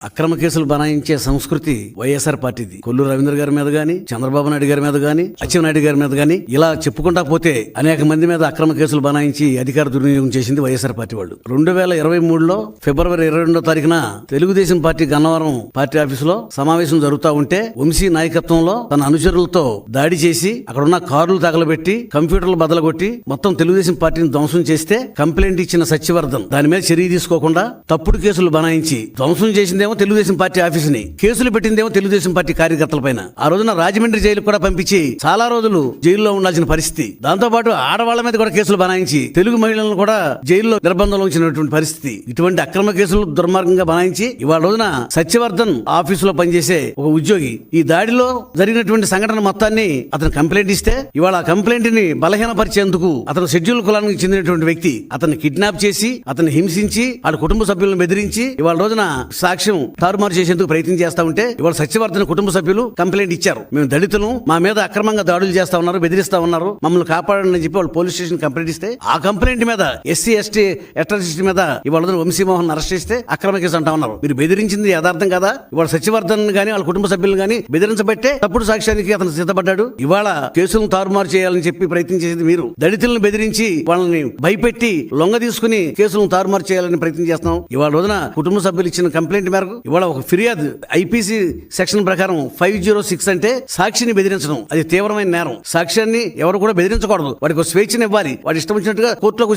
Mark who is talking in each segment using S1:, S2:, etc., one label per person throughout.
S1: అక్రమ కేసులు బనాయించే సంస్కృతి వైఎస్ఆర్ పార్టీది. కొల్లు రవీంద్ర గారి మీద గాని, చంద్రబాబు నాయుడు గారి మీద గాని, అచ్చెన్నాయుడు గారి మీద గాని ఇలా చెప్పుకుంటా పోతే అనేక మంది మీద అక్రమ కేసులు బనాయించి అధికార దుర్వినియోగం చేసింది వైఎస్ఆర్ పార్టీ వాళ్ళు. 2023లో ఫిబ్రవరి 22వ తారీఖున తెలుగుదేశం పార్టీ గన్నవరం పార్టీ ఆఫీసులో సమావేశం జరుగుతూ ఉంటే వంశీ నాయకత్వంలో తన అనుచరులతో దాడి చేసి అక్కడున్న కార్లు తగలబెట్టి కంప్యూటర్లు బదలగొట్టి మొత్తం తెలుగుదేశం పార్టీని ధ్వంసం చేస్తే కంప్లైంట్ ఇచ్చిన సత్యవర్ధన్ దాని మీద చర్య తీసుకోకుండా తప్పుడు కేసులు బనాయించి ధ్వంసం చేసిందేమో తెలుగుదేశం పార్టీ ఆఫీసుని, కేసులు పెట్టిందేమో తెలుగుదేశం పార్టీ కార్యకర్తల పైన. ఆ రోజున రాజమండ్రి జైలు కూడా పంపించి చాలా రోజులు జైల్లో ఉండాల్సిన పరిస్థితి. దాంతో పాటు ఆడవాళ్ల మీద కూడా కేసులు బనాయించి తెలుగు మహిళలను కూడా జైల్లో నిర్బంధంలో ఉంచినటువంటి పరిస్థితి. ఇటువంటి అక్రమ కేసులు దుర్మార్గంగా బనాయించి ఇవాళ రోజున సత్యవర్ధన్ ఆఫీసులో పనిచేసే ఒక ఉద్యోగి ఈ దాడిలో జరిగినటువంటి సంఘటన మొత్తాన్ని అతను కంప్లైంట్ ఇస్తే ఇవాళ ఆ కంప్లైంట్ ని బలహీనపరిచేందుకు అతను షెడ్యూల్ కులానికి చెందినటువంటి వ్యక్తి అతన్ని కిడ్నాప్ చేసి అతన్ని హింసించి ఆ కుటుంబ సభ్యులను బెదిరించి ఇవాళ రోజున సాక్ష్యం తారుమారు చేసేందుకు ప్రయత్నం చేస్తా ఉంటే ఇవాళ సత్యవర్ధన్ కుటుంబ సభ్యులు కంప్లైంట్ ఇచ్చారు. మేము దళితులు, మా మీద అక్రమంగా దాడులు చేస్తా ఉన్నారు, బెదిరిస్తా ఉన్నారు, మమ్మల్ని కాపాడండి అని చెప్పి వాళ్ళు పోలీస్ స్టేషన్ కంప్లైంట్ ఇస్తే ఆ కంప్లైంట్ మీద ఎస్సీ ఎస్టీ అట్రాసిటీ మీద ఇవాళ వంశీమోహన్ అరెస్ట్ చేస్తే అక్రమ కేసు అంటా ఉన్నారు. మీరు బెదిరించింది యథార్థం కదా? ఇవాళ సత్యవర్ధన్ గానీ వాళ్ళ కుటుంబ సభ్యులు గానీ బెదిరించబట్టే తప్పుడు సాక్ష్యానికి అతను సిద్ధపడ్డాడు. ఇవాళ కేసులను తారుమారు చేయాలని చెప్పి ప్రయత్నం చేసింది మీరు. దళితులను బెదిరించి వాళ్ళని భయపెట్టి లొంగ తీసుకుని కేసులను తారుమారు చేయాలని ప్రయత్నం చేస్తున్నాం. ఇవాళ రోజున కుటుంబ సభ్యులు ఇచ్చిన కంప్లైంట్ మేరకు ఇవాళ ఒక ఫిర్యాదు ఐపీసీ సెక్షన్ ప్రకారం 506 అంటే సాక్షిని బెదిరించడం అది తీవ్రమైన నేరం. సాక్ష్యాన్ని ఎవరు కూడా బెదిరించకూడదు. వాడికి స్వేచ్ఛను ఇవ్వాలి. వాడి ఇష్టం వచ్చినట్టుగా కోర్టులోకి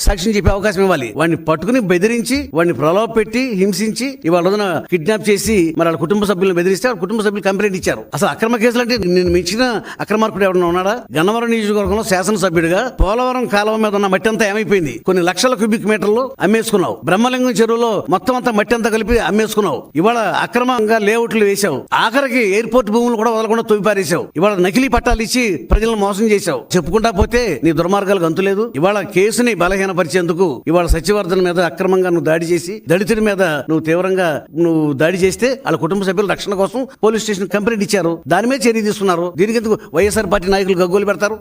S1: సాక్ష్యం చెప్పే అవకాశం ఇవ్వాలి. వాడిని పట్టుకుని బెదిరించి వాడిని ప్రలోభ పెట్టి హింసించి ఇవాళ రోజున కిడ్నాప్ చేసి మరి వాళ్ళ కుటుంబ సభ్యులను బెదిరిస్తే వాళ్ళ కుటుంబ సభ్యులు కంప్లైంట్ ఇచ్చారు. అసలు అక్రమ కేసులు అంటే నేను మించిన అక్రమార్కుడు ఎవరైనా ఉన్నాడా? గన్నవరం నియోజకవర్గంలో శాసనసభ్యుడిగా పోలవరం కాలువ మీద ఉన్న మట్టి అంతా ఏమైపోయింది? కొన్ని లక్షల క్యూబిక్ మీటర్లు అమ్మేసుకున్నావు. బ్రహ్మలింగం చెరువులో మొత్తం అంతా మట్టి అంతా కలిపి అమ్మేసుకున్నావు. ఇవాళ అక్రమంగా లేఅవుట్లు వేశావు. ఆఖరికి ఎయిర్పోర్ట్ భూములు కూడా వదలకుండా తొలిపారేశావు. ఇవాళ నకిలీ పట్టాలు ఇచ్చి ప్రజలను మోసం చేశావు. చెప్పుకుంటా పోతే నీ దుర్మార్గాలకు అంతులేదు. ఇవాళ కేసుని బలహీనపరిచేందుకు ఇవాళ సత్యవర్ధన్ మీద అక్రమంగా నువ్వు దాడి చేసి దళితుడి మీద నువ్వు తీవ్రంగా దాడి చేస్తే వాళ్ళ కుటుంబ సభ్యుల రక్షణ కోసం పోలీస్ స్టేషన్ కంప్లైంట్ ఇచ్చారు. దాని మీద చర్య తీసుకున్నారు. దీనికి ఎందుకు వైఎస్ఆర్ పార్టీ నాయకులు గగ్గోలు పెడతారు?